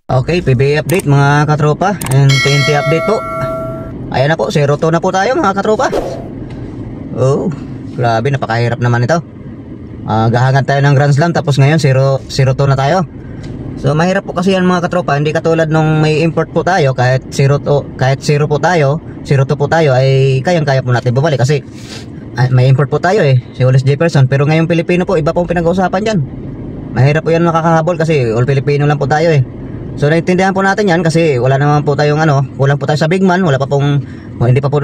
Okay, PBA update mga katropa and TNT update po. Ayan na po, 0-2 na po tayo mga katropa. Oh, grabe, napakahirap naman ito. Gahangan tayo ng Grand Slam tapos ngayon 0-2 na tayo. So mahirap po kasi yan mga katropa, hindi katulad nung may import po tayo, kahit 0 po tayo, 0-2 po tayo ay kayang-kaya po natin bumalik kasi may import po tayo si Wallace Jefferson. Pero ngayong Pilipino po, iba pong pinag-uusapan dyan. Mahirap po yan makakahabol kasi all Pilipino lang po tayo So naintindihan po natin yan kasi wala naman po tayong kulang po tayo sa big man, wala pa pong hindi pa po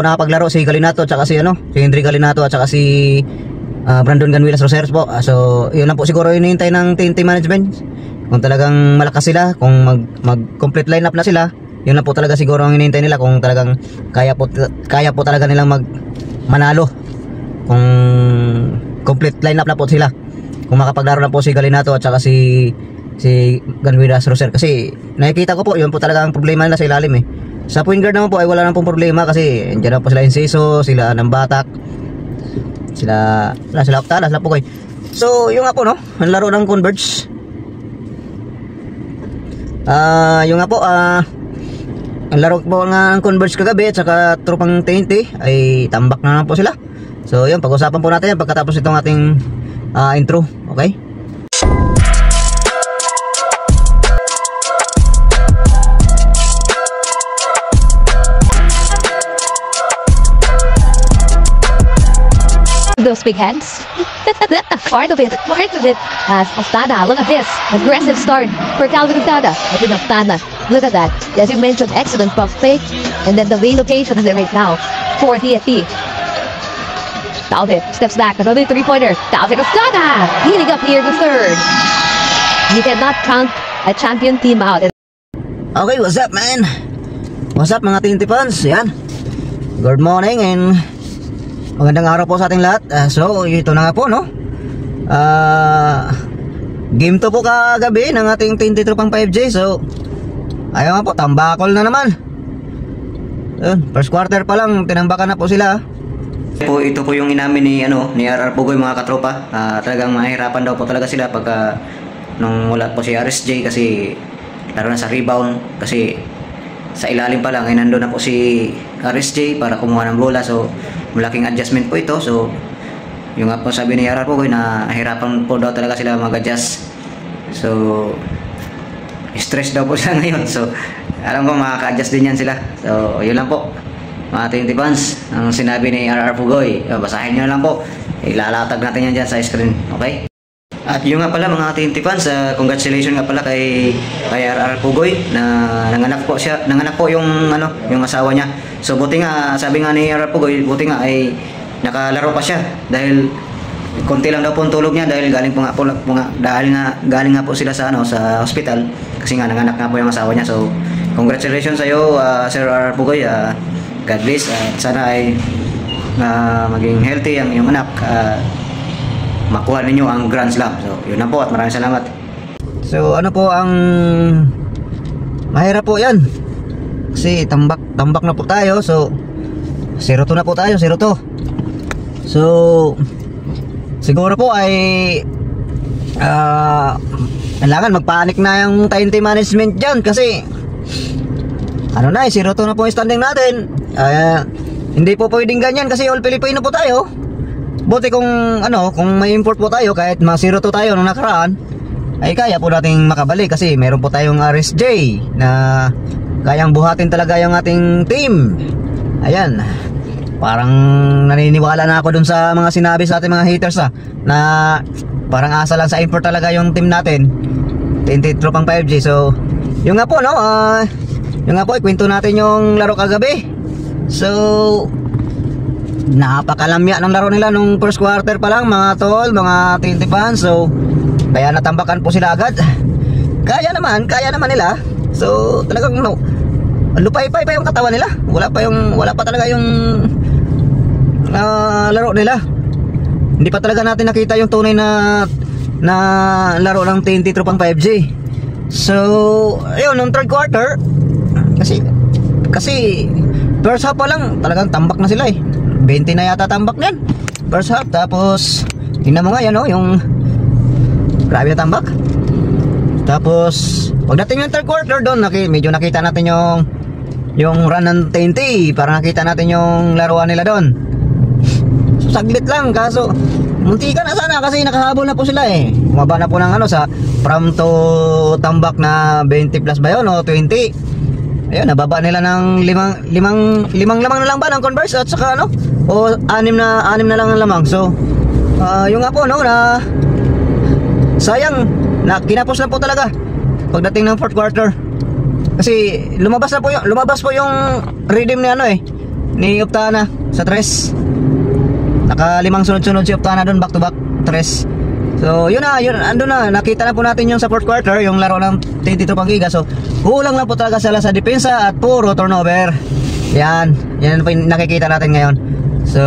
nakapaglaro si Galinato at saka si Henry Galinato at saka si Brandon Ganuelas Roseros po. So yun lang po siguro hinihintay ng TNT management. Kung talagang malakas sila, kung mag-complete lineup na sila, yun lang po talaga siguro ang hinihintay nila, kung talagang kaya po talaga nilang manalo. Kung complete lineup na po sila, kung makapaglaro na po si Galinato at saka si Ganuelas Roser, kasi nakikita ko po yun po talaga ang problema nila sa ilalim Sa point guard naman po ay wala nang pong problema kasi andyan na po sila Inciso, sila Nambatak, sila Octana, sila Pukoy. So yung nga po ang laro ng Converge, yung nga po ang laro po ng Converge kagabi at saka tropang TNT ay tambak na naman po sila. So yun, pag-usapan po natin yan pagkatapos itong ating intro. Okay? Those big hands. Part of it. As Octana, look at this. Aggressive start for Calvin Octana. I think Octana, look at that. As you mentioned, excellent pump fake. And then the relocation is there right now for TFT. Calvin steps back. Another three-pointer. Calvin Octana heating up here the third. You cannot count a champion team out. Okay, what's up man? What's up mga TNT fans? Yan. Good morning and magandang araw po sa ating lahat. So ito na nga po game 2 po kagabi ng ating TNT tropang 5J. So ayaw nga po, tambakol na naman. First quarter pa lang tinambakan na po sila. Ito po yung inamin ni RR Pugoy mga katropa. Talagang mahirapan daw po talaga sila pagka nung wala po si RSJ, kasi laro na sa rebound, kasi sa ilalim pa lang ay nandun na po si RSJ para kumuha ng bola. So malaking adjustment po ito. So yung nga po sabi ni RR Pugoy na hirapan po daw talaga sila mag-adjust. So stress daw po sila ngayon. So alam ko makaka-adjust din yan sila. So yun lang po mga TNT fans, ang sinabi ni RR Pugoy. Basahin nyo lang po, ilalatag natin yan dyan sa screen. Okay? At yung nga pala mga TNT fans, congratulations nga pala kay RR Pugoy na nanganak po yung asawa niya. So buti nga, sabi nga ni RR Pugoy, buti nga ay nakalaro pa siya dahil konti lang daw po ang tulog niya dahil galing nga po sila sa sa hospital kasi nga nanganak nga po yung asawa niya. So congratulations sa iyo Sir RR Pugoy. God bless, sana ay maging healthy ang iyong anak, makuha ninyo ang Grand Slam. So yun na po at maraming salamat. So ano po ang mahirap po yan kasi tambak na po tayo. So 0-2 na po tayo, 0-2. So siguro po ay kailangan magpanik na yung TNT management dyan kasi 0-2 na po yung standing natin. Hindi po pwedeng ganyan kasi all Pilipino po tayo. Buti kung may import po tayo, kahit mga 0-2 tayo nung nakaraan, ay kaya po nating makabalik kasi meron po tayong RSJ na kayang buhatin talaga yung ating team. Ayan, parang naniniwala na ako dun sa mga sinabi sa ating mga haters na parang asa lang sa import talaga yung team natin, TNT tropang 5G. So yung nga po ikwento natin yung laro kagabi. So napakalamya ng laro nila nung first quarter pa lang mga tol, mga TNT fans. So kaya natambakan po sila agad. Kaya naman nila. So talagang lupay-pay pa yung katawan nila. Wala pa talaga yung laro nila. Hindi pa talaga natin nakita yung tunay na laro ng TNT tropang 5G. So ayun, nung third quarter kasi first half pa lang talagang tambak na sila 20 na yata tambak niyan first half. Tapos tingnan mo nga yan yung grabe na tambak. Tapos pagdating ng third quarter doon, medyo nakita natin yung run ng TNT, para nakita natin yung laruan nila doon. So saglit lang, kaso munti ka na sana kasi nakahabol na po sila eh. Bumaba na po ng sa from to tambak na 20 plus ba yun o 20. Ayun, nababa nila ng limang lamang na lang ba ng Converse at saka o anim na lang ang lamang. So yung nga po na sayang na kinapos na po talaga pagdating ng fourth quarter. Kasi lumabas po yung redeem ni ni Optana sa 3. Naka-5 sunod-sunod si Optana doon, back to back 3. So yun andun na, nakita na po natin yung sa fourth quarter, yung laro ng TNT Tropang Giga. So kulang lang po talaga sila sa depensa at puro turnover. Yan po yung nakikita natin ngayon. So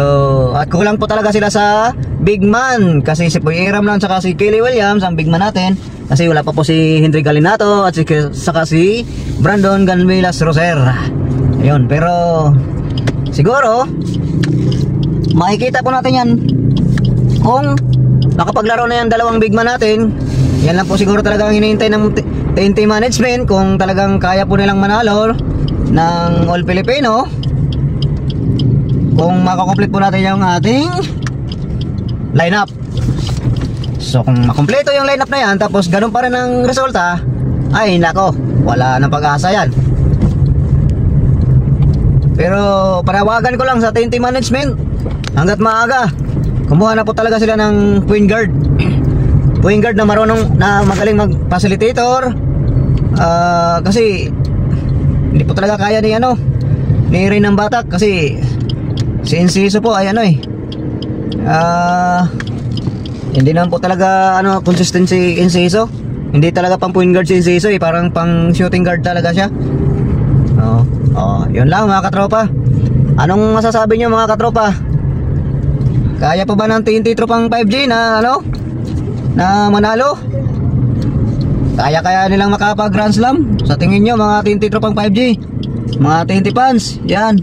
at kulang po talaga sila sa big man, kasi si Poy Iram lang saka si Kelly Williams ang big man natin, kasi wala pa po si Henry Galinato at saka si Brandon Ganvilas Roser. Ayun, pero siguro makikita po natin yan kung makapaglaro na yan dalawang big man natin. Yan lang po siguro talaga ang hinihintay ng TNT management, kung talagang kaya po nilang manalo ng All Filipino, kung makakomplete po natin yung ating lineup. So kung makompleto yung lineup na yan, tapos ganun pa rin ang resulta, ay nako, wala nang pag-asa yan. Pero panawagan ko lang sa TNT management, hanggat maaga, kumuha na po talaga sila ng point guard. Point guard na marunong, na magaling mag-facilitator. Kasi hindi po talaga kaya ni Rin ng Batak, kasi si Enciso po ay hindi naman po talaga consistency Enciso. Hindi talaga pang point guard si Enciso parang pang shooting guard talaga siya. Yun lang mga katropa. Anong masasabi nyo mga katropa? Kaya pa ba ng TNT Tropang 5G na na manalo? Kaya nilang makapag Grand Slam? Sa tingin nyo mga TNT Tropang 5G, mga TNT fans, yan,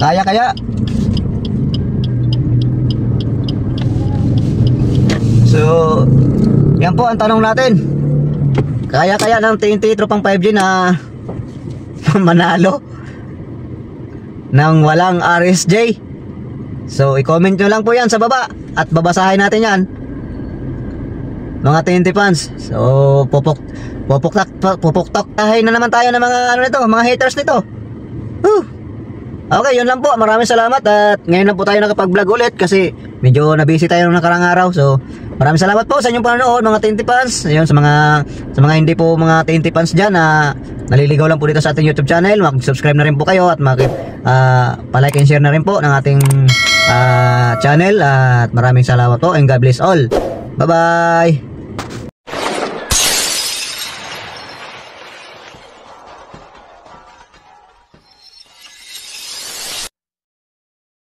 kaya? So yan po ang tanong natin. Kaya ng TNT Tropang 5G na manalo nang walang RSJ? So i-comment nyo lang po yan sa baba at babasahin natin yan mga TNT fans. So pupuktaktahin na naman tayo ng mga mga haters nito. Okay, yun lang po. Maraming salamat, at ngayon na po tayo nakapag-vlog ulit kasi medyo na-busy tayo nung nakarang araw. So maraming salamat po sa inyong panonood mga TNT fans. Ayun, sa mga hindi po mga TNT fans dyan na naliligaw lang po dito sa ating YouTube channel, mag-subscribe na rin po kayo at pa-like and share na rin po ng ating channel. At maraming salamat po and God bless all. Bye bye.